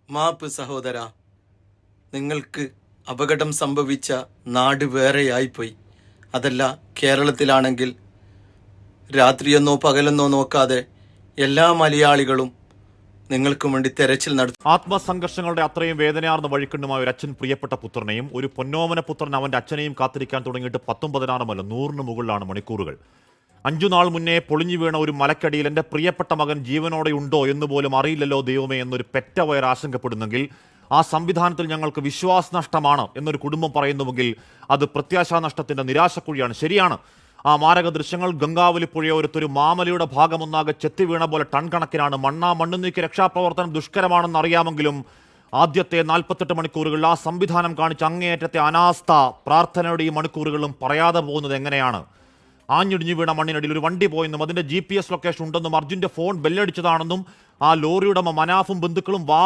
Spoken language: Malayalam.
മാപ്പ് സഹോദര, നിങ്ങൾക്ക് അപകടം സംഭവിച്ച നാട് വേറെയായിപ്പോയി. അതല്ല, കേരളത്തിലാണെങ്കിൽ രാത്രിയെന്നോ പകലെന്നോ നോക്കാതെ എല്ലാ മലയാളികളും നിങ്ങൾക്കും വേണ്ടി തെരച്ചിൽ നടത്തും. ആത്മസംഘർഷങ്ങളുടെ അത്രയും വേദനയാർന്ന വഴിക്കണ്ണുമായ ഒരു അച്ഛൻ പ്രിയപ്പെട്ട പുത്രനെയും ഒരു പൊന്നോമന പുത്രൻ അവന്റെ അച്ഛനെയും കാത്തിരിക്കാൻ തുടങ്ങിയിട്ട് 19 100 മുകളിലാണ് മണിക്കൂറുകൾ. 5 നാൾ മുന്നേ പൊളിഞ്ഞു വീണ ഒരു മലക്കടിയിൽ എൻ്റെ പ്രിയപ്പെട്ട മകൻ ജീവനോടെ ഉണ്ടോ എന്ന് പോലും അറിയില്ലല്ലോ ദൈവമേ എന്നൊരു പെറ്റ വയർ ആശങ്കപ്പെടുന്നെങ്കിൽ, ആ സംവിധാനത്തിൽ ഞങ്ങൾക്ക് വിശ്വാസനഷ്ടമാണ് എന്നൊരു കുടുംബം പറയുന്നുവെങ്കിൽ അത് പ്രത്യാശാനഷ്ടത്തിന്റെ നിരാശക്കുഴിയാണ്. ശരിയാണ്, ആ മാരക ദൃശ്യങ്ങൾ ഗംഗാവലി പുഴയോരത്തൊരു മാമലയുടെ ഭാഗമൊന്നാകെ ചെത്തി വീണ പോലെ ടൺ കണക്കിനാണ്. മണ്ണ് നീക്കി രക്ഷാപ്രവർത്തനം ദുഷ്കരമാണെന്ന് അറിയാമെങ്കിലും ആദ്യത്തെ 48 മണിക്കൂറുകളിൽ ആ സംവിധാനം കാണിച്ച അങ്ങേയറ്റത്തെ അനാസ്ഥ പ്രാർത്ഥനയുടെ ഈ മണിക്കൂറുകളും പറയാതെ പോകുന്നത് എങ്ങനെയാണ്? ആഞ്ഞിടിഞ്ഞു വീണ മണ്ണിനടിയിൽ ഒരു വണ്ടി പോയെന്നും അതിന്റെ GPS ലൊക്കേഷൻ ഉണ്ടെന്നും അർജുന്റെ ഫോൺ ബെല്ലടിച്ചതാണെന്നും ആ ലോറിയുടെ മനാഫും ബന്ധുക്കളും